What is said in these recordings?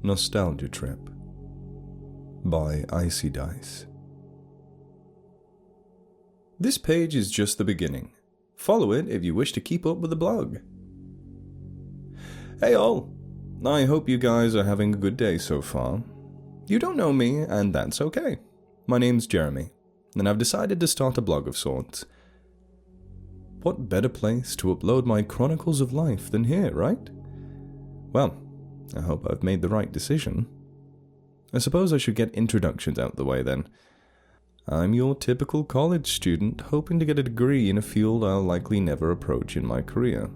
Nostalgia Trip by Icy Dice. This page is just the beginning. Follow it if you wish to keep up with the blog. Hey all, I hope you guys are having a good day so far. You don't know me, and that's okay. My name's Jeremy, and I've decided to start a blog of sorts. What better place to upload my chronicles of life than here, right? Well, I hope I've made the right decision. I suppose I should get introductions out the way then. I'm your typical college student hoping to get a degree in a field I'll likely never approach in my career.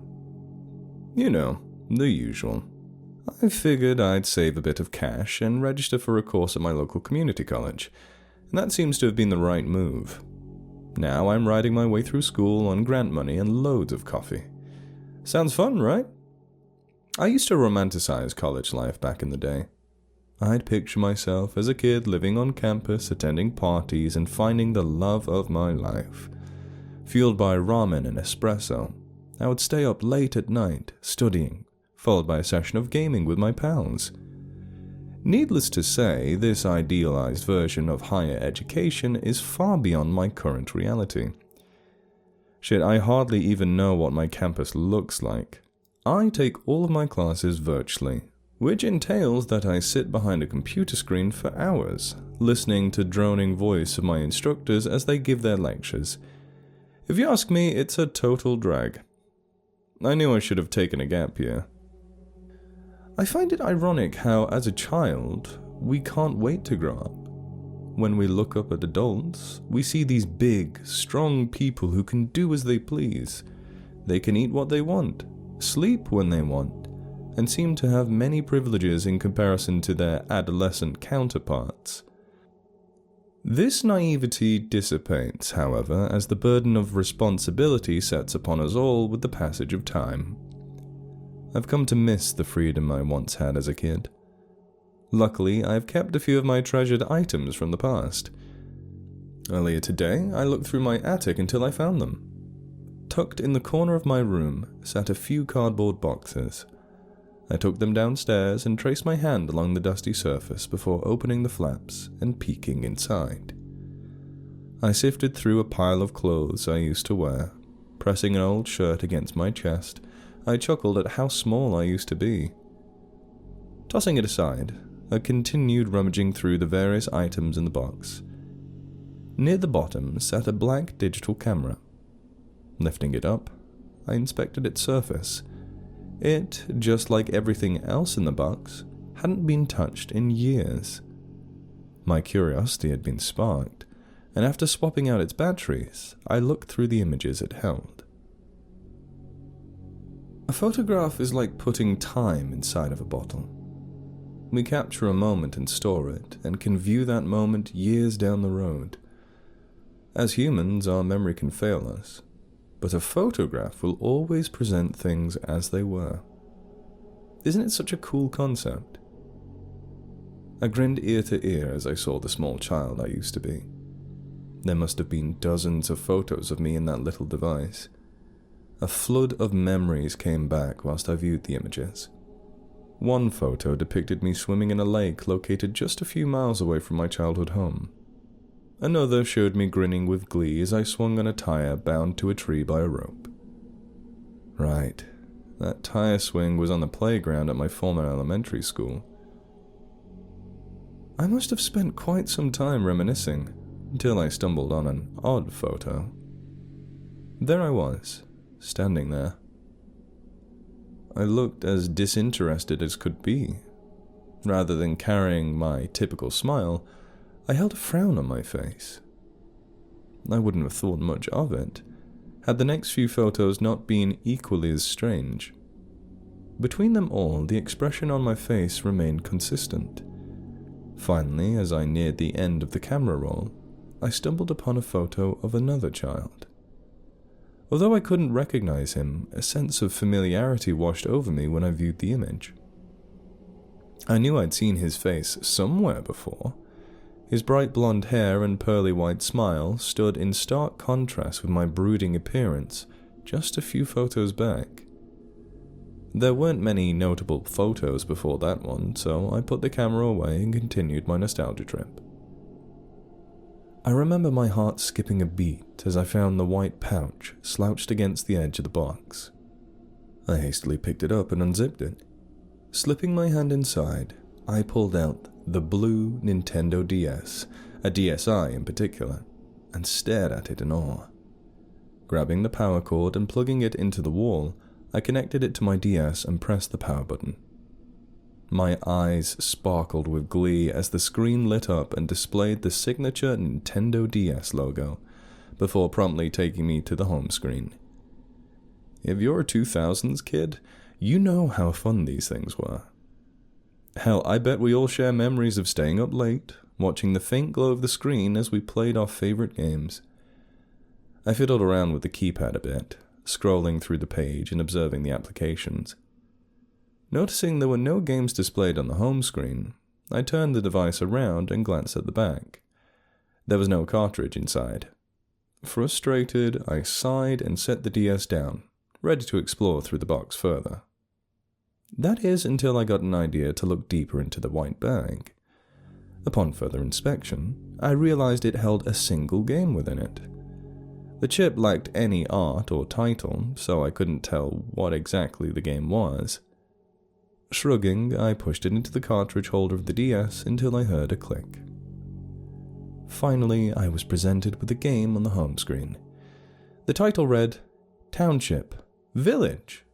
You know, the usual. I figured I'd save a bit of cash and register for a course at my local community college, and that seems to have been the right move. Now I'm riding my way through school on grant money and loads of coffee. Sounds fun, right? I used to romanticize college life back in the day. I'd picture myself as a kid living on campus, attending parties, and finding the love of my life. Fueled by ramen and espresso, I would stay up late at night, studying, followed by a session of gaming with my pals. Needless to say, this idealized version of higher education is far beyond my current reality. Shit, I hardly even know what my campus looks like. I take all of my classes virtually, which entails that I sit behind a computer screen for hours, listening to droning voice of my instructors as they give their lectures. If you ask me, it's a total drag. I knew I should have taken a gap year. I find it ironic how, as a child, we can't wait to grow up. When we look up at adults, we see these big, strong people who can do as they please. They can eat what they want, sleep when they want, and seem to have many privileges in comparison to their adolescent counterparts. This naivety dissipates, however, as the burden of responsibility sets upon us all with the passage of time. I've come to miss the freedom I once had as a kid. Luckily, I've kept a few of my treasured items from the past. Earlier today, I looked through my attic until I found them. Tucked in the corner of my room sat a few cardboard boxes. I took them downstairs and traced my hand along the dusty surface before opening the flaps and peeking inside. I sifted through a pile of clothes I used to wear. Pressing an old shirt against my chest, I chuckled at how small I used to be. Tossing it aside, I continued rummaging through the various items in the box. Near the bottom sat a black digital camera. Lifting it up, I inspected its surface. It, just like everything else in the box, hadn't been touched in years. My curiosity had been sparked, and after swapping out its batteries, I looked through the images it held. A photograph is like putting time inside of a bottle. We capture a moment and store it, and can view that moment years down the road. As humans, our memory can fail us, but a photograph will always present things as they were. Isn't it such a cool concept? I grinned ear to ear as I saw the small child I used to be. There must have been dozens of photos of me in that little device. A flood of memories came back whilst I viewed the images. One photo depicted me swimming in a lake located just a few miles away from my childhood home. Another showed me grinning with glee as I swung on a tire bound to a tree by a rope. Right, that tire swing was on the playground at my former elementary school. I must have spent quite some time reminiscing, until I stumbled on an odd photo. There I was, standing there. I looked as disinterested as could be. Rather than carrying my typical smile, I held a frown on my face. I wouldn't have thought much of it, had the next few photos not been equally as strange. Between them all, the expression on my face remained consistent. Finally, as I neared the end of the camera roll, I stumbled upon a photo of another child. Although I couldn't recognize him, a sense of familiarity washed over me when I viewed the image. I knew I'd seen his face somewhere before. His bright blonde hair and pearly white smile stood in stark contrast with my brooding appearance just a few photos back. There weren't many notable photos before that one, so I put the camera away and continued my nostalgia trip. I remember my heart skipping a beat as I found the white pouch slouched against the edge of the box. I hastily picked it up and unzipped it. Slipping my hand inside, I pulled out the blue Nintendo DS, a DSi in particular, and stared at it in awe. Grabbing the power cord and plugging it into the wall, I connected it to my DS and pressed the power button. My eyes sparkled with glee as the screen lit up and displayed the signature Nintendo DS logo, before promptly taking me to the home screen. If you're a 2000s kid, you know how fun these things were. Hell, I bet we all share memories of staying up late, watching the faint glow of the screen as we played our favorite games. I fiddled around with the keypad a bit, scrolling through the page and observing the applications. Noticing there were no games displayed on the home screen, I turned the device around and glanced at the back. There was no cartridge inside. Frustrated, I sighed and set the DS down, ready to explore through the box further. That is until I got an idea to look deeper into the white bag. Upon further inspection, I realized it held a single game within it. The chip lacked any art or title, so I couldn't tell what exactly the game was. Shrugging, I pushed it into the cartridge holder of the DS until I heard a click. Finally, I was presented with a game on the home screen. The title read, Township Village.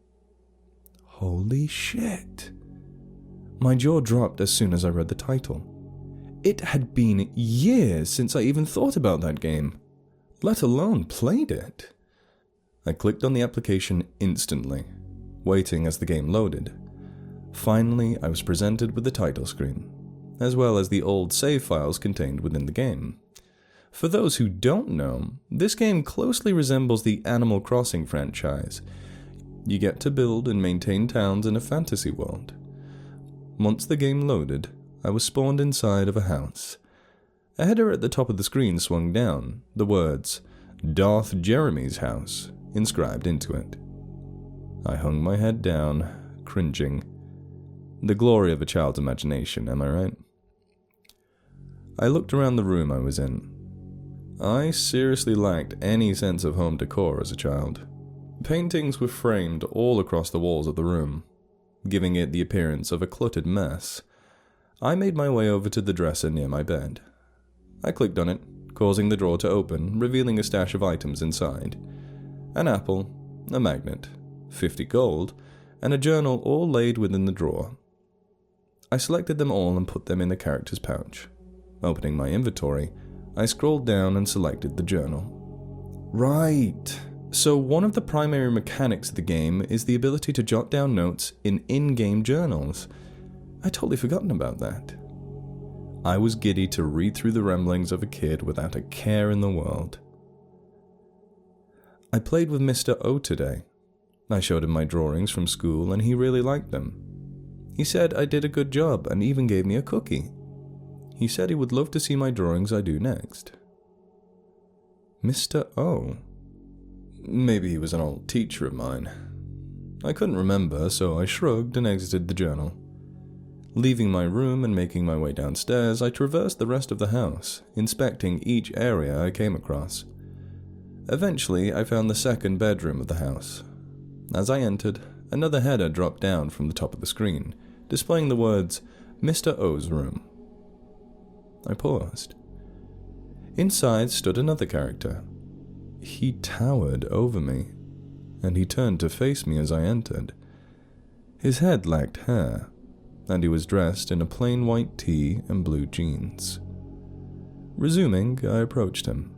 Holy shit. My jaw dropped as soon as I read the title. It had been years since I even thought about that game, let alone played it. I clicked on the application instantly, waiting as the game loaded. Finally, I was presented with the title screen, as well as the old save files contained within the game. For those who don't know, this game closely resembles the Animal Crossing franchise. You get to build and maintain towns in a fantasy world. Once the game loaded, I was spawned inside of a house. A header at the top of the screen swung down, the words, Darth Jeremy's house, inscribed into it. I hung my head down, cringing. The glory of a child's imagination, am I right? I looked around the room I was in. I seriously lacked any sense of home decor as a child. Paintings were framed all across the walls of the room, giving it the appearance of a cluttered mess. I made my way over to the dresser near my bed. I clicked on it, causing the drawer to open, revealing a stash of items inside. An apple, a magnet, 50 gold, and a journal all laid within the drawer. I selected them all and put them in the character's pouch. Opening my inventory, I scrolled down and selected the journal. Right. So one of the primary mechanics of the game is the ability to jot down notes in in-game journals. I'd totally forgotten about that. I was giddy to read through the ramblings of a kid without a care in the world. I played with Mr. O today. I showed him my drawings from school and he really liked them. He said I did a good job and even gave me a cookie. He said he would love to see my drawings I do next. Mr. O. Maybe he was an old teacher of mine. I couldn't remember, so I shrugged and exited the journal. Leaving my room and making my way downstairs, I traversed the rest of the house, inspecting each area I came across. Eventually, I found the second bedroom of the house. As I entered, another header dropped down from the top of the screen, displaying the words, Mr. O's room. I paused. Inside stood another character. He towered over me, and he turned to face me as I entered. His head lacked hair, and he was dressed in a plain white tee and blue jeans. Resuming, I approached him.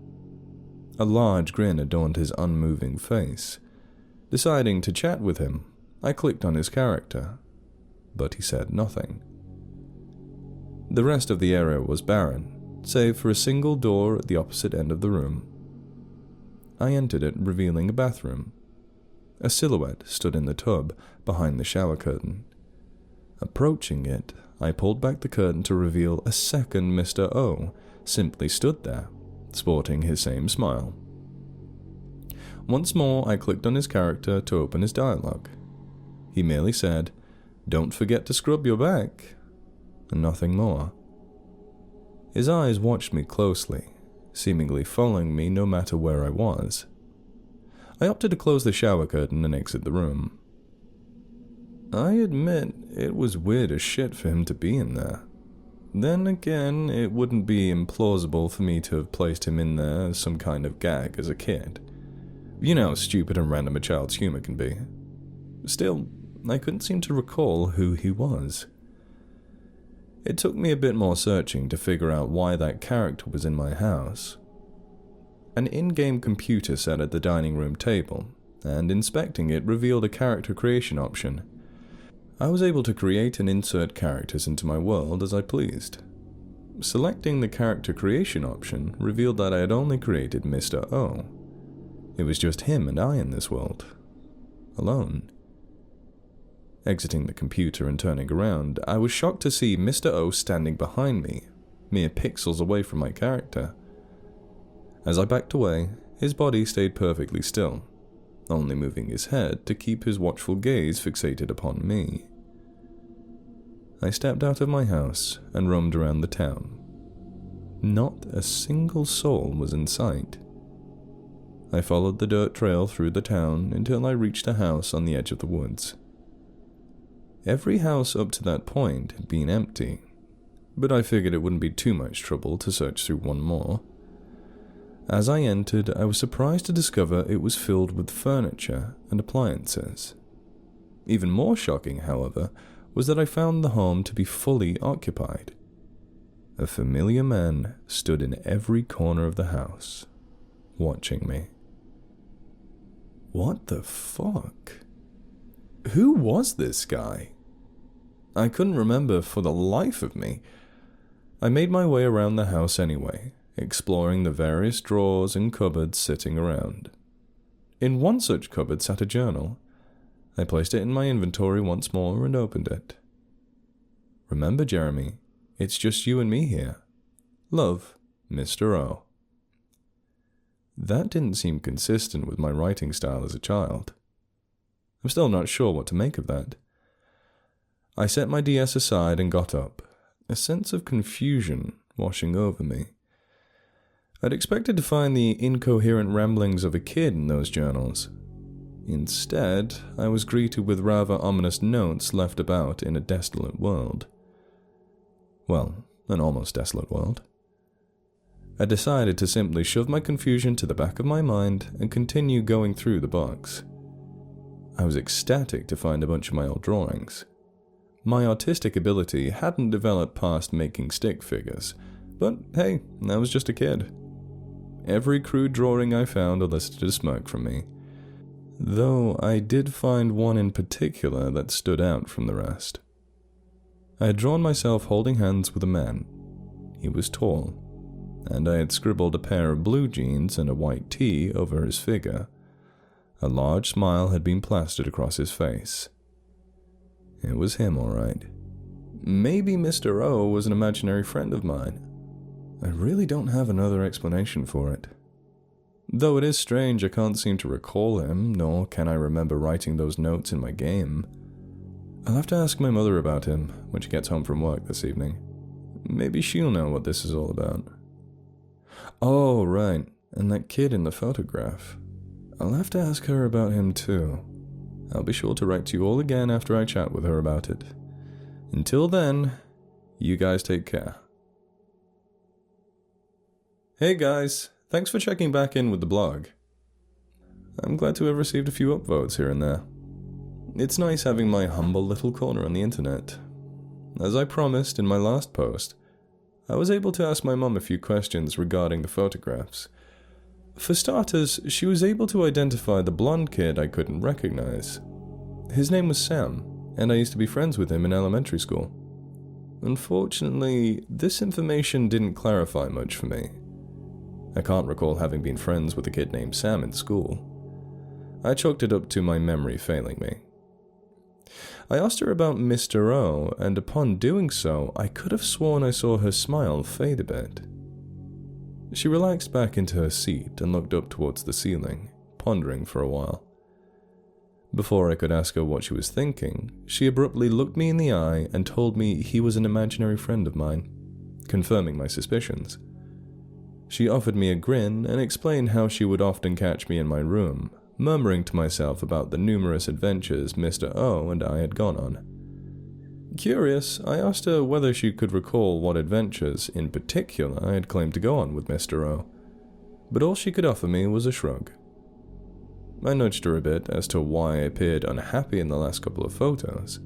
A large grin adorned his unmoving face. Deciding to chat with him, I clicked on his character, but he said nothing. The rest of the area was barren, save for a single door at the opposite end of the room. I entered it, revealing a bathroom. A silhouette stood in the tub behind the shower curtain. Approaching it, I pulled back the curtain to reveal a second Mr. O simply stood there, sporting his same smile. Once more, I clicked on his character to open his dialogue. He merely said, "Don't forget to scrub your back," and nothing more. His eyes watched me closely, seemingly following me no matter where I was. I opted to close the shower curtain and exit the room. I admit it was weird as shit for him to be in there. Then again, it wouldn't be implausible for me to have placed him in there as some kind of gag as a kid. You know how stupid and random a child's humor can be. Still, I couldn't seem to recall who he was. It took me a bit more searching to figure out why that character was in my house. An in-game computer sat at the dining room table, and inspecting it revealed a character creation option. I was able to create and insert characters into my world as I pleased. Selecting the character creation option revealed that I had only created Mr. O. It was just him and I in this world. Alone. Exiting the computer and turning around, I was shocked to see Mr. O standing behind me, mere pixels away from my character. As I backed away, his body stayed perfectly still, only moving his head to keep his watchful gaze fixated upon me. I stepped out of my house and roamed around the town. Not a single soul was in sight. I followed the dirt trail through the town until I reached a house on the edge of the woods. Every house up to that point had been empty, but I figured it wouldn't be too much trouble to search through one more. As I entered, I was surprised to discover it was filled with furniture and appliances. Even more shocking, however, was that I found the home to be fully occupied. A familiar man stood in every corner of the house, watching me. What the fuck? Who was this guy? I couldn't remember for the life of me. I made my way around the house anyway, exploring the various drawers and cupboards sitting around. In one such cupboard sat a journal. I placed it in my inventory once more and opened it. "Remember, Jeremy, it's just you and me here. Love, Mr. O." That didn't seem consistent with my writing style as a child. I'm still not sure what to make of that. I set my DS aside and got up, a sense of confusion washing over me. I'd expected to find the incoherent ramblings of a kid in those journals. Instead, I was greeted with rather ominous notes left about in a desolate world. Well, an almost desolate world. I decided to simply shove my confusion to the back of my mind and continue going through the box. I was ecstatic to find a bunch of my old drawings. My artistic ability hadn't developed past making stick figures, but hey, I was just a kid. Every crude drawing I found elicited a smirk from me, though I did find one in particular that stood out from the rest. I had drawn myself holding hands with a man. He was tall, and I had scribbled a pair of blue jeans and a white tee over his figure. A large smile had been plastered across his face. It was him, all right. Maybe Mr. O was an imaginary friend of mine. I really don't have another explanation for it. Though it is strange I can't seem to recall him, nor can I remember writing those notes in my game. I'll have to ask my mother about him when she gets home from work this evening. Maybe she'll know what this is all about. Oh, right, and that kid in the photograph. I'll have to ask her about him too. I'll be sure to write to you all again after I chat with her about it. Until then, you guys take care. Hey guys, thanks for checking back in with the blog. I'm glad to have received a few upvotes here and there. It's nice having my humble little corner on the internet. As I promised in my last post, I was able to ask my mum a few questions regarding the photographs. For starters, she was able to identify the blonde kid I couldn't recognize. His name was Sam, and I used to be friends with him in elementary school. Unfortunately, this information didn't clarify much for me. I can't recall having been friends with a kid named Sam in school. I chalked it up to my memory failing me. I asked her about Mr. O, and upon doing so, I could have sworn I saw her smile fade a bit. She relaxed back into her seat and looked up towards the ceiling, pondering for a while. Before I could ask her what she was thinking, she abruptly looked me in the eye and told me he was an imaginary friend of mine, confirming my suspicions. She offered me a grin and explained how she would often catch me in my room, murmuring to myself about the numerous adventures Mr. O and I had gone on. Curious, I asked her whether she could recall what adventures, in particular, I had claimed to go on with Mr. O, but all she could offer me was a shrug. I nudged her a bit as to why I appeared unhappy in the last couple of photos.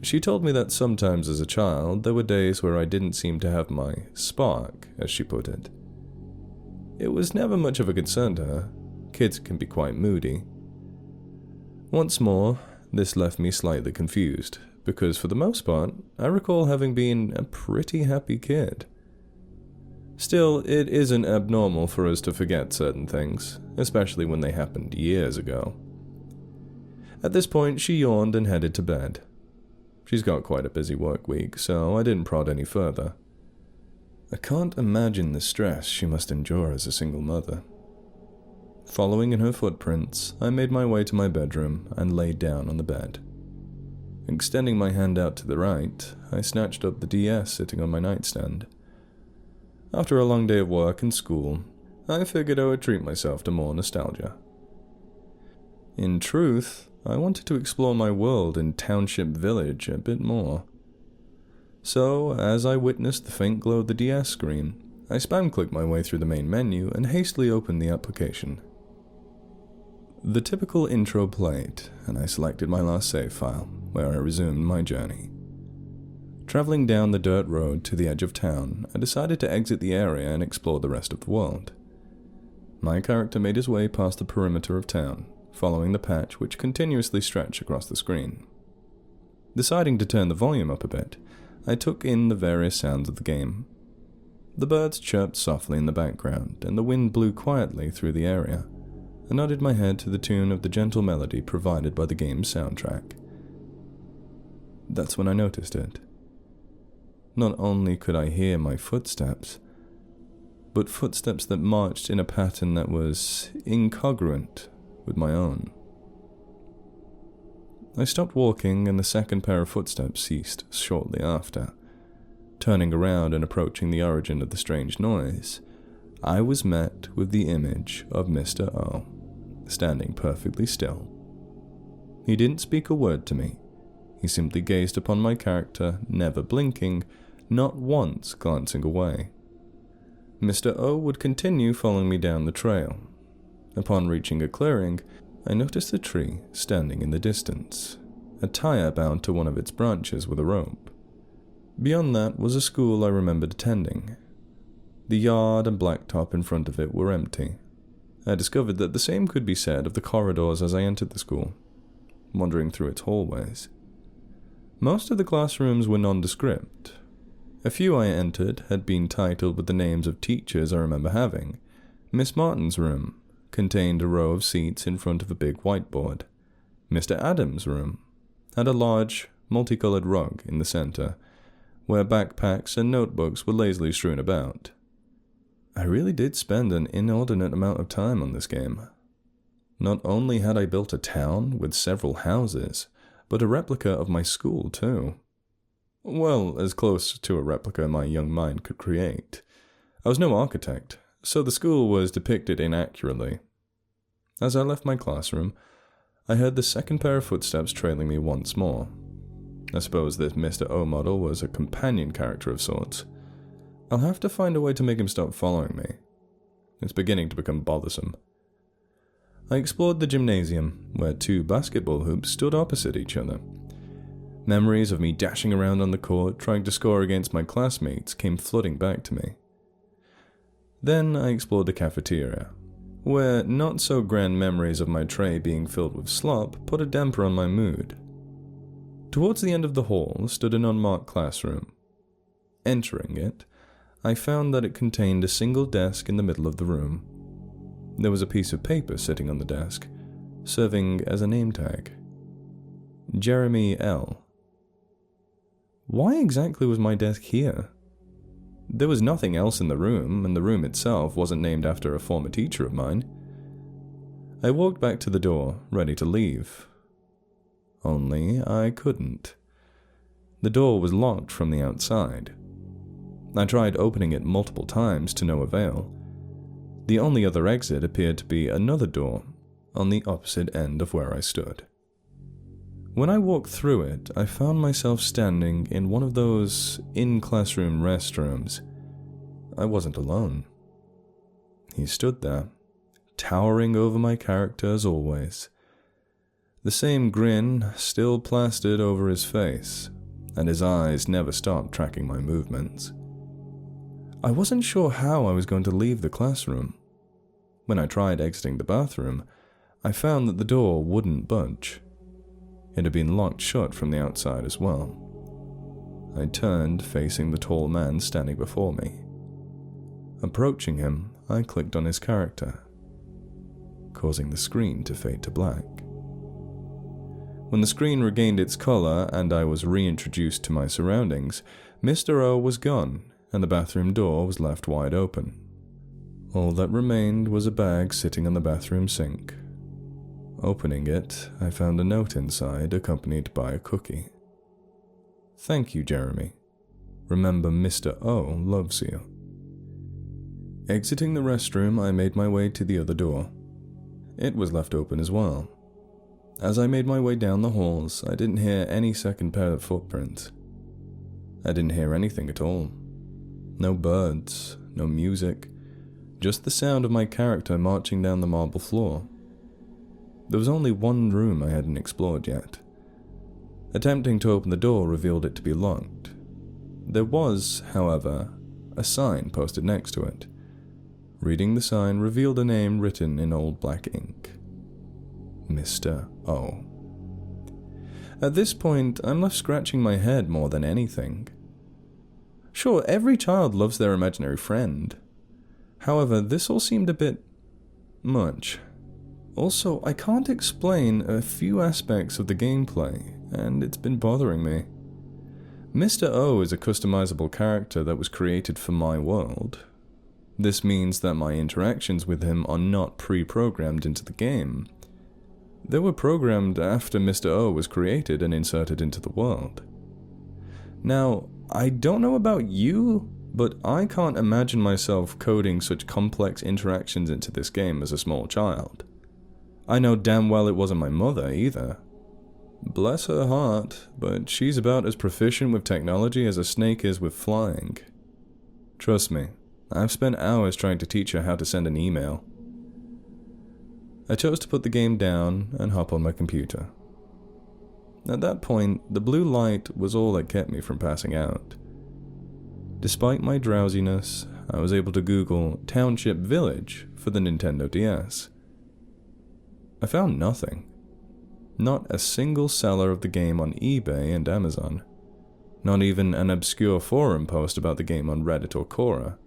She told me that sometimes as a child, there were days where I didn't seem to have my spark, as she put it. It was never much of a concern to her. Kids can be quite moody. Once more, this left me slightly confused, because for the most part, I recall having been a pretty happy kid. Still, it isn't abnormal for us to forget certain things, especially when they happened years ago. At this point, she yawned and headed to bed. She's got quite a busy work week, so I didn't prod any further. I can't imagine the stress she must endure as a single mother. Following in her footprints, I made my way to my bedroom and laid down on the bed. Extending my hand out to the right, I snatched up the DS sitting on my nightstand. After a long day of work and school, I figured I would treat myself to more nostalgia. In truth, I wanted to explore my world in Township Village a bit more. So, as I witnessed the faint glow of the DS screen, I spam-clicked my way through the main menu and hastily opened the application. The typical intro played, and I selected my last save file, where I resumed my journey. Traveling down the dirt road to the edge of town, I decided to exit the area and explore the rest of the world. My character made his way past the perimeter of town, following the patch which continuously stretched across the screen. Deciding to turn the volume up a bit, I took in the various sounds of the game. The birds chirped softly in the background, and the wind blew quietly through the area. I nodded my head to the tune of the gentle melody provided by the game's soundtrack. That's when I noticed it. Not only could I hear my footsteps, but footsteps that marched in a pattern that was incongruent with my own. I stopped walking and the second pair of footsteps ceased shortly after. Turning around and approaching the origin of the strange noise, I was met with the image of Mr. O, standing perfectly still. He didn't speak a word to me. He simply gazed upon my character, never blinking, not once glancing away. Mr. O would continue following me down the trail. Upon reaching a clearing, I noticed a tree standing in the distance, a tire bound to one of its branches with a rope. Beyond that was a school I remembered attending. The yard and blacktop in front of it were empty. I discovered that the same could be said of the corridors as I entered the school, wandering through its hallways. Most of the classrooms were nondescript. A few I entered had been titled with the names of teachers I remember having. Miss Martin's room contained a row of seats in front of a big whiteboard. Mr. Adams' room had a large, multicolored rug in the center, where backpacks and notebooks were lazily strewn about. I really did spend an inordinate amount of time on this game. Not only had I built a town with several houses, but a replica of my school too. Well, as close to a replica my young mind could create. I was no architect, so the school was depicted inaccurately. As I left my classroom, I heard the second pair of footsteps trailing me once more. I suppose this Mr. O model was a companion character of sorts. I'll have to find a way to make him stop following me. It's beginning to become bothersome. I explored the gymnasium, where two basketball hoops stood opposite each other. Memories of me dashing around on the court, trying to score against my classmates, came flooding back to me. Then I explored the cafeteria, where not-so-grand memories of my tray being filled with slop put a damper on my mood. Towards the end of the hall stood an unmarked classroom. Entering it, I found that it contained a single desk in the middle of the room. There was a piece of paper sitting on the desk, serving as a name tag. Jeremy L. Why exactly was my desk here? There was nothing else in the room, and the room itself wasn't named after a former teacher of mine. I walked back to the door, ready to leave. Only I couldn't. The door was locked from the outside. I tried opening it multiple times to no avail. The only other exit appeared to be another door on the opposite end of where I stood. When I walked through it, I found myself standing in one of those in-classroom restrooms. I wasn't alone. He stood there, towering over my character as always. The same grin still plastered over his face, and his eyes never stopped tracking my movements. I wasn't sure how I was going to leave the classroom. When I tried exiting the bathroom, I found that the door wouldn't budge. It had been locked shut from the outside as well. I turned, facing the tall man standing before me. Approaching him, I clicked on his character, causing the screen to fade to black. When the screen regained its color and I was reintroduced to my surroundings, Mr. O was gone and the bathroom door was left wide open. All that remained was a bag sitting on the bathroom sink. Opening it, I found a note inside accompanied by a cookie. "Thank you, Jeremy. Remember, Mr. O loves you." Exiting the restroom, I made my way to the other door. It was left open as well. As I made my way down the halls, I didn't hear any second pair of footprints. I didn't hear anything at all. No birds, no music, just the sound of my character marching down the marble floor. There was only one room I hadn't explored yet. Attempting to open the door revealed it to be locked. There was, however, a sign posted next to it. Reading the sign revealed a name written in old black ink. Mr. O. At this point, I'm left scratching my head more than anything. Sure, every child loves their imaginary friend. However, this all seemed a bit much. Also, I can't explain a few aspects of the gameplay, and it's been bothering me. Mr. O is a customizable character that was created for my world. This means that my interactions with him are not pre-programmed into the game. They were programmed after Mr. O was created and inserted into the world. Now, I don't know about you, but I can't imagine myself coding such complex interactions into this game as a small child. I know damn well it wasn't my mother either. Bless her heart, but she's about as proficient with technology as a snake is with flying. Trust me, I've spent hours trying to teach her how to send an email. I chose to put the game down and hop on my computer. At that point, the blue light was all that kept me from passing out. Despite my drowsiness, I was able to Google Township Village for the Nintendo DS. I found nothing. Not a single seller of the game on eBay and Amazon. Not even an obscure forum post about the game on Reddit or Quora.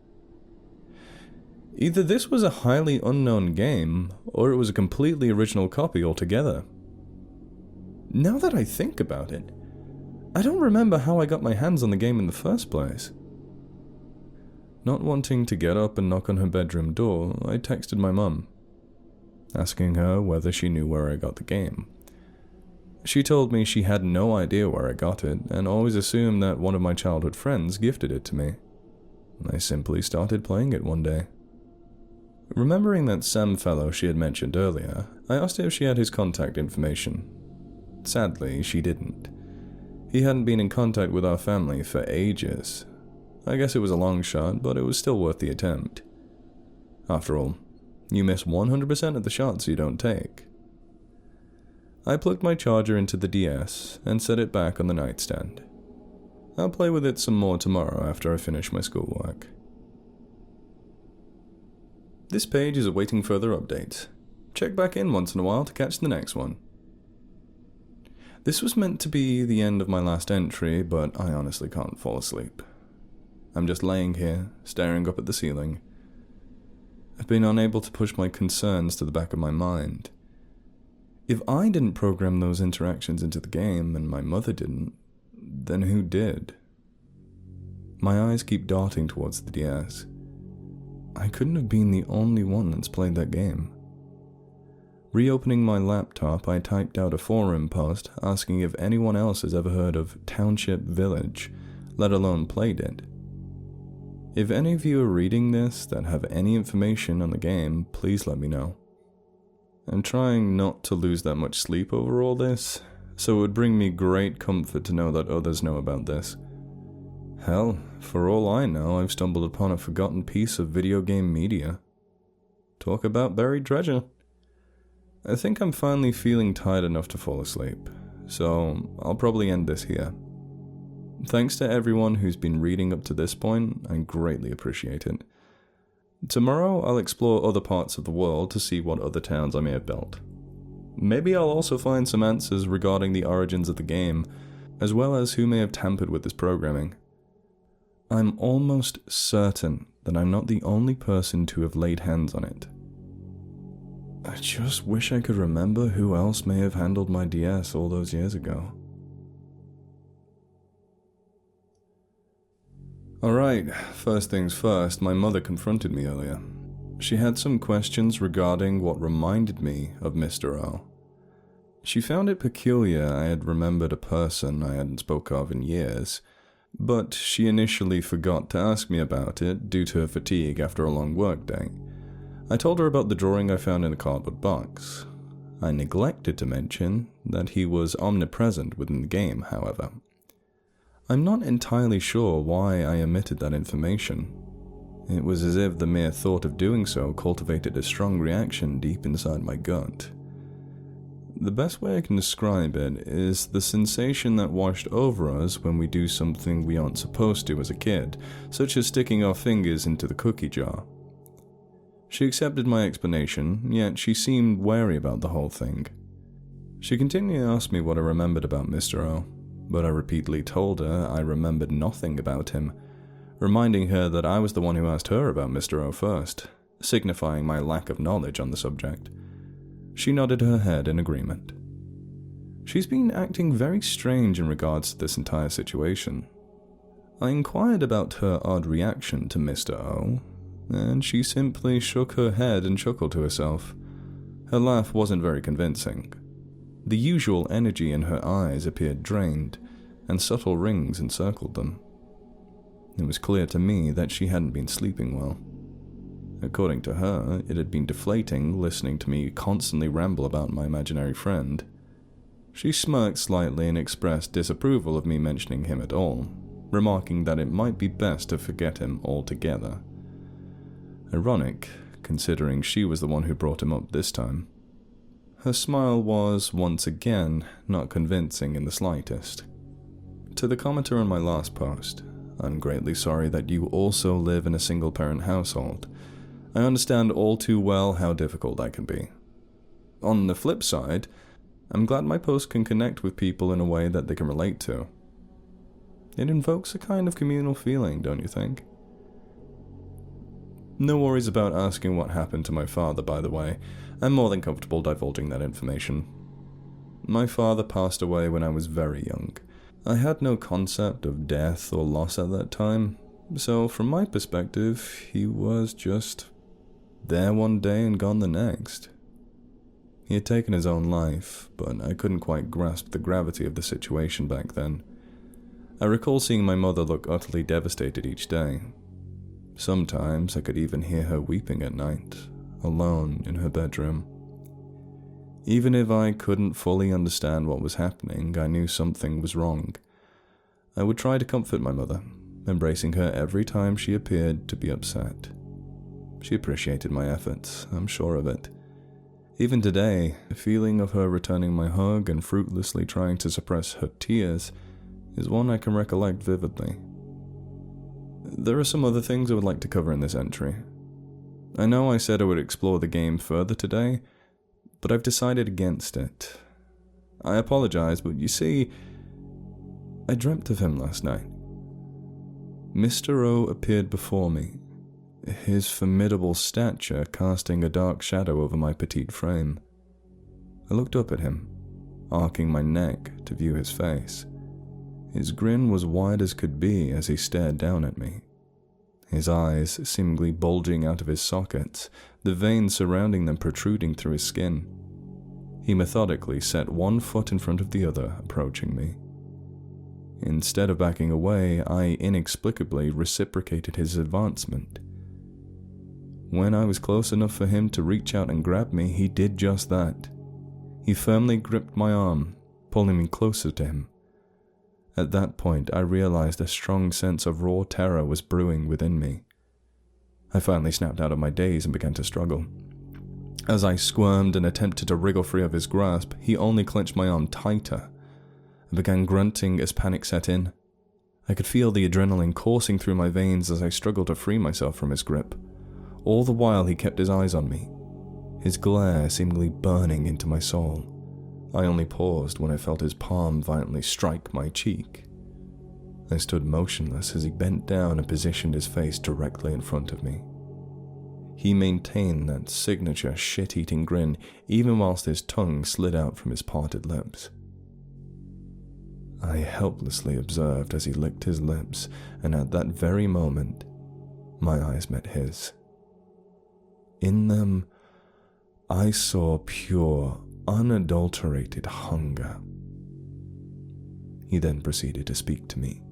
Either this was a highly unknown game, or it was a completely original copy altogether. Now that I think about it, I don't remember how I got my hands on the game in the first place. Not wanting to get up and knock on her bedroom door, I texted my mum, asking her whether she knew where I got the game. She told me she had no idea where I got it, and always assumed that one of my childhood friends gifted it to me. I simply started playing it one day. Remembering that Sam fellow she had mentioned earlier, I asked her if she had his contact information. Sadly, she didn't. He hadn't been in contact with our family for ages. I guess it was a long shot, but it was still worth the attempt. After all, you miss 100% of the shots you don't take. I plugged my charger into the DS and set it back on the nightstand. I'll play with it some more tomorrow after I finish my schoolwork. This page is awaiting further updates. Check back in once in a while to catch the next one. This was meant to be the end of my last entry, but I honestly can't fall asleep. I'm just laying here, staring up at the ceiling. I've been unable to push my concerns to the back of my mind. If I didn't program those interactions into the game, and my mother didn't, then who did? My eyes keep darting towards the DS. I couldn't have been the only one that's played that game. Reopening my laptop, I typed out a forum post asking if anyone else has ever heard of Township Village, let alone played it. If any of you are reading this that have any information on the game, please let me know. I'm trying not to lose that much sleep over all this, so it would bring me great comfort to know that others know about this. Hell, for all I know, I've stumbled upon a forgotten piece of video game media. Talk about buried treasure. I think I'm finally feeling tired enough to fall asleep, so I'll probably end this here. Thanks to everyone who's been reading up to this point, I greatly appreciate it. Tomorrow I'll explore other parts of the world to see what other towns I may have built. Maybe I'll also find some answers regarding the origins of the game, as well as who may have tampered with this programming. I'm almost certain that I'm not the only person to have laid hands on it. I just wish I could remember who else may have handled my DS all those years ago. Alright, first things first, my mother confronted me earlier. She had some questions regarding what reminded me of Mr. O. She found it peculiar I had remembered a person I hadn't spoke of in years, but she initially forgot to ask me about it due to her fatigue after a long workday. I told her about the drawing I found in a cardboard box. I neglected to mention that he was omnipresent within the game, however. I'm not entirely sure why I omitted that information. It was as if the mere thought of doing so cultivated a strong reaction deep inside my gut. The best way I can describe it is the sensation that washed over us when we do something we aren't supposed to as a kid, such as sticking our fingers into the cookie jar. She accepted my explanation, yet she seemed wary about the whole thing. She continued to ask me what I remembered about Mr. O, but I repeatedly told her I remembered nothing about him, reminding her that I was the one who asked her about Mr. O first, signifying my lack of knowledge on the subject. She nodded her head in agreement. She's been acting very strange in regards to this entire situation. I inquired about her odd reaction to Mr. O, and she simply shook her head and chuckled to herself. Her laugh wasn't very convincing. The usual energy in her eyes appeared drained, and subtle rings encircled them. It was clear to me that she hadn't been sleeping well. According to her, it had been deflating listening to me constantly ramble about my imaginary friend. She smirked slightly and expressed disapproval of me mentioning him at all, remarking that it might be best to forget him altogether. Ironic, considering she was the one who brought him up this time. Her smile was, once again, not convincing in the slightest. To the commenter on my last post, I'm greatly sorry that you also live in a single-parent household. I understand all too well how difficult that can be. On the flip side, I'm glad my post can connect with people in a way that they can relate to. It invokes a kind of communal feeling, don't you think? No worries about asking what happened to my father, by the way. I'm more than comfortable divulging that information. My father passed away when I was very young. I had no concept of death or loss at that time, so from my perspective, he was just there one day and gone the next. He had taken his own life, but I couldn't quite grasp the gravity of the situation back then. I recall seeing my mother look utterly devastated each day. Sometimes I could even hear her weeping at night, alone in her bedroom. Even if I couldn't fully understand what was happening, I knew something was wrong. I would try to comfort my mother, embracing her every time she appeared to be upset. She appreciated my efforts, I'm sure of it. Even today, the feeling of her returning my hug and fruitlessly trying to suppress her tears is one I can recollect vividly. There are some other things I would like to cover in this entry. I know I said I would explore the game further today, but I've decided against it. I apologize, but you see, I dreamt of him last night. Mr. O appeared before me, his formidable stature casting a dark shadow over my petite frame. I looked up at him, arcing my neck to view his face. His grin was wide as could be as he stared down at me. His eyes seemingly bulging out of his sockets, the veins surrounding them protruding through his skin. He methodically set one foot in front of the other, approaching me. Instead of backing away, I inexplicably reciprocated his advancement. When I was close enough for him to reach out and grab me, he did just that. He firmly gripped my arm, pulling me closer to him. At that point, I realized a strong sense of raw terror was brewing within me. I finally snapped out of my daze and began to struggle. As I squirmed and attempted to wriggle free of his grasp, he only clenched my arm tighter. I began grunting as panic set in. I could feel the adrenaline coursing through my veins as I struggled to free myself from his grip. All the while he kept his eyes on me, his glare seemingly burning into my soul. I only paused when I felt his palm violently strike my cheek. I stood motionless as he bent down and positioned his face directly in front of me. He maintained that signature shit-eating grin even whilst his tongue slid out from his parted lips. I helplessly observed as he licked his lips, and at that very moment, my eyes met his. In them, I saw pure, unadulterated hunger. He then proceeded to speak to me.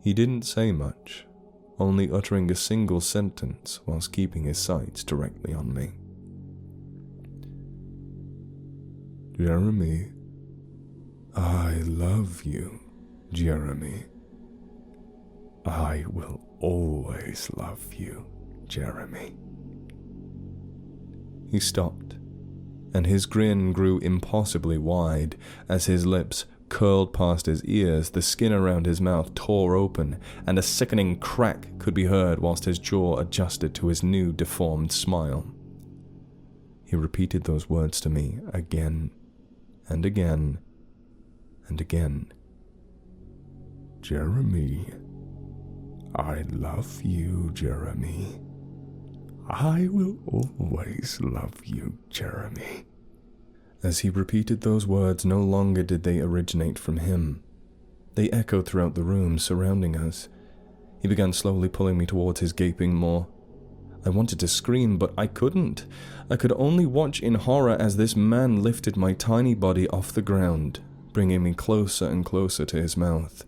He didn't say much, only uttering a single sentence whilst keeping his sights directly on me. Jeremy, I love you, Jeremy. I will always love you, Jeremy. He stopped, and his grin grew impossibly wide as his lips curled past his ears, the skin around his mouth tore open, and a sickening crack could be heard whilst his jaw adjusted to his new deformed smile. He repeated those words to me again and again and again. Jeremy, I love you, Jeremy. I will always love you, Jeremy. As he repeated those words, no longer did they originate from him. They echoed throughout the room surrounding us. He began slowly pulling me towards his gaping maw. I wanted to scream, but I couldn't. I could only watch in horror as this man lifted my tiny body off the ground, bringing me closer and closer to his mouth.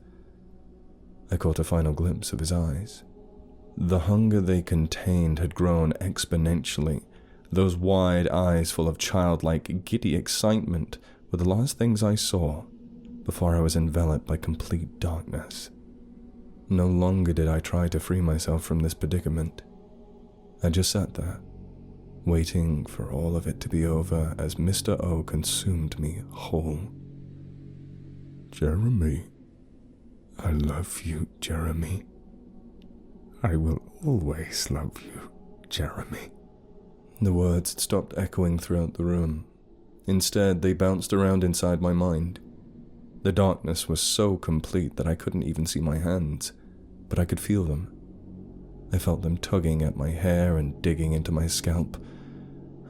I caught a final glimpse of his eyes. The hunger they contained had grown exponentially. Those wide eyes full of childlike, giddy excitement were the last things I saw before I was enveloped by complete darkness. No longer did I try to free myself from this predicament. I just sat there, waiting for all of it to be over as Mr. O consumed me whole. Jeremy, I love you, Jeremy. I will always love you, Jeremy. The words had stopped echoing throughout the room. Instead, they bounced around inside my mind. The darkness was so complete that I couldn't even see my hands, but I could feel them. I felt them tugging at my hair and digging into my scalp.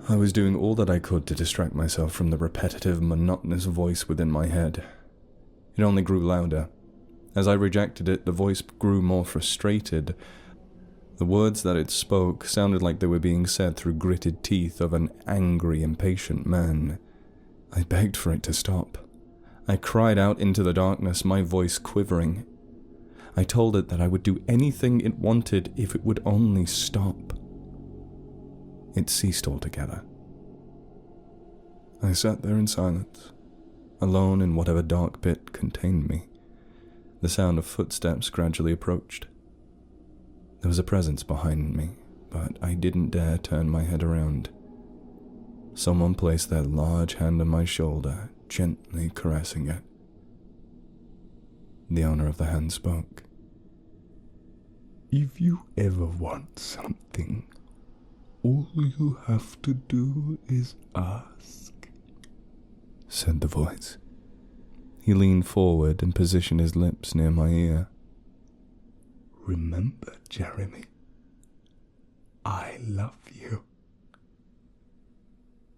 I was doing all that I could to distract myself from the repetitive, monotonous voice within my head. It only grew louder. As I rejected it, the voice grew more frustrated. The words that it spoke sounded like they were being said through gritted teeth of an angry, impatient man. I begged for it to stop. I cried out into the darkness, my voice quivering. I told it that I would do anything it wanted if it would only stop. It ceased altogether. I sat there in silence, alone in whatever dark pit contained me. The sound of footsteps gradually approached. There was a presence behind me, but I didn't dare turn my head around. Someone placed their large hand on my shoulder, gently caressing it. The owner of the hand spoke. If you ever want something, all you have to do is ask, said the voice. He leaned forward and positioned his lips near my ear. Remember, Jeremy, I love you.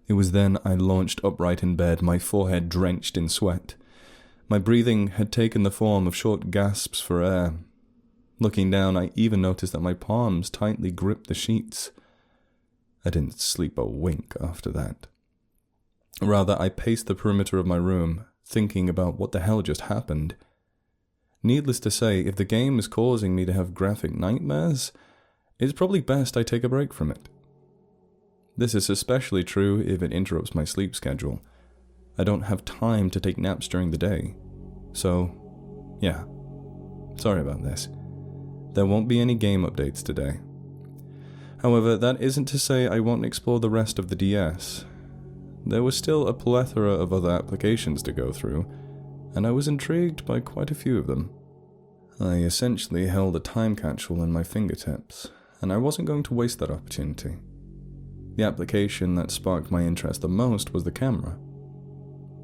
It was then I launched upright in bed, my forehead drenched in sweat. My breathing had taken the form of short gasps for air. Looking down, I even noticed that my palms tightly gripped the sheets. I didn't sleep a wink after that. Rather, I paced the perimeter of my room, thinking about what the hell just happened. Needless to say, if the game is causing me to have graphic nightmares, it's probably best I take a break from it. This is especially true if it interrupts my sleep schedule. I don't have time to take naps during the day. So, yeah. Sorry about this. There won't be any game updates today. However, that isn't to say I won't explore the rest of the DS. There was still a plethora of other applications to go through, and I was intrigued by quite a few of them. I essentially held a time capsule in my fingertips, and I wasn't going to waste that opportunity. The application that sparked my interest the most was the camera.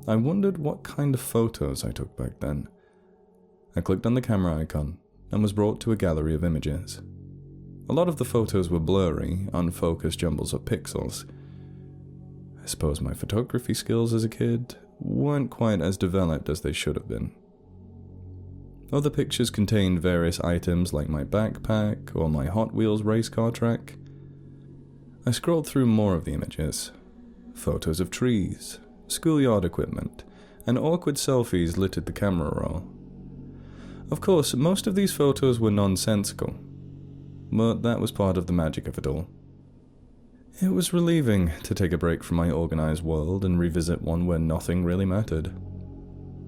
I wondered what kind of photos I took back then. I clicked on the camera icon and was brought to a gallery of images. A lot of the photos were blurry, unfocused jumbles of pixels. I suppose my photography skills as a kid weren't quite as developed as they should have been. Other pictures contained various items like my backpack or my Hot Wheels race car track. I scrolled through more of the images. Photos of trees, schoolyard equipment, and awkward selfies littered the camera roll. Of course, most of these photos were nonsensical, but that was part of the magic of it all. It was relieving to take a break from my organized world and revisit one where nothing really mattered.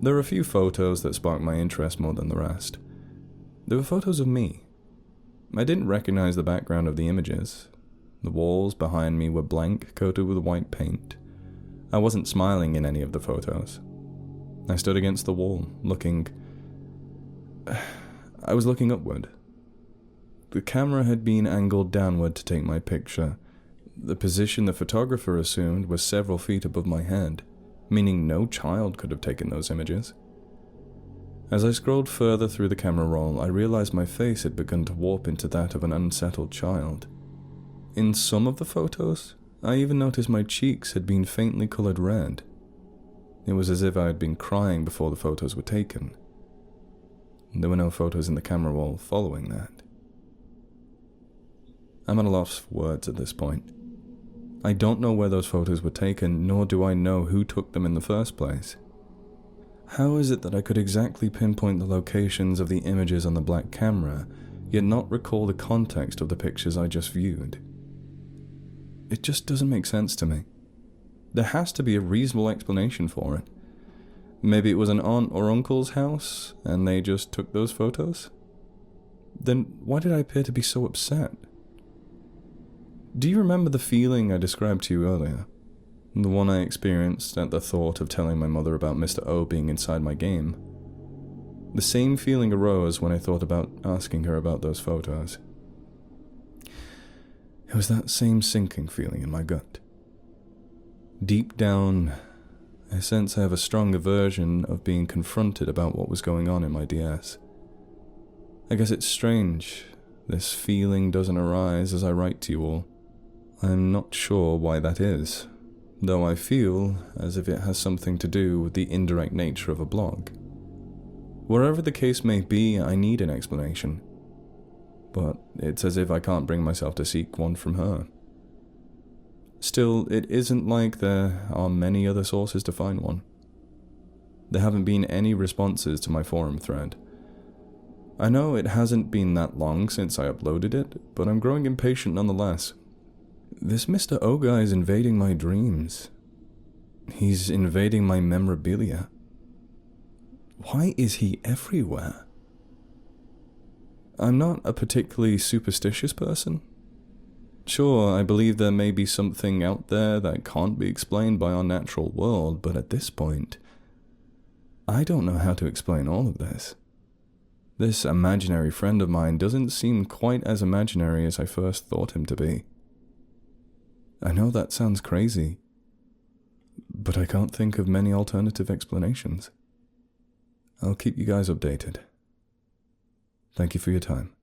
There were a few photos that sparked my interest more than the rest. They were photos of me. I didn't recognize the background of the images. The walls behind me were blank, coated with white paint. I wasn't smiling in any of the photos. I stood against the wall, looking... I was looking upward. The camera had been angled downward to take my picture. The position the photographer assumed was several feet above my head, meaning no child could have taken those images. As I scrolled further through the camera roll, I realized my face had begun to warp into that of an unsettled child. In some of the photos, I even noticed my cheeks had been faintly colored red. It was as if I had been crying before the photos were taken. There were no photos in the camera roll following that. I'm at a loss for words at this point. I don't know where those photos were taken, nor do I know who took them in the first place. How is it that I could exactly pinpoint the locations of the images on the black camera, yet not recall the context of the pictures I just viewed? It just doesn't make sense to me. There has to be a reasonable explanation for it. Maybe it was an aunt or uncle's house, and they just took those photos? Then why did I appear to be so upset? Do you remember the feeling I described to you earlier? The one I experienced at the thought of telling my mother about Mr. O being inside my game? The same feeling arose when I thought about asking her about those photos. It was that same sinking feeling in my gut. Deep down, I sense I have a strong aversion of being confronted about what was going on in my DS. I guess it's strange, this feeling doesn't arise as I write to you all. I'm not sure why that is, though I feel as if it has something to do with the indirect nature of a blog. Wherever the case may be, I need an explanation. But it's as if I can't bring myself to seek one from her. Still, it isn't like there are many other sources to find one. There haven't been any responses to my forum thread. I know it hasn't been that long since I uploaded it, but I'm growing impatient nonetheless. This Mr. O guy is invading my dreams. He's invading my memorabilia. Why is he everywhere? I'm not a particularly superstitious person. Sure, I believe there may be something out there that can't be explained by our natural world, but at this point, I don't know how to explain all of this. This imaginary friend of mine doesn't seem quite as imaginary as I first thought him to be. I know that sounds crazy, but I can't think of many alternative explanations. I'll keep you guys updated. Thank you for your time.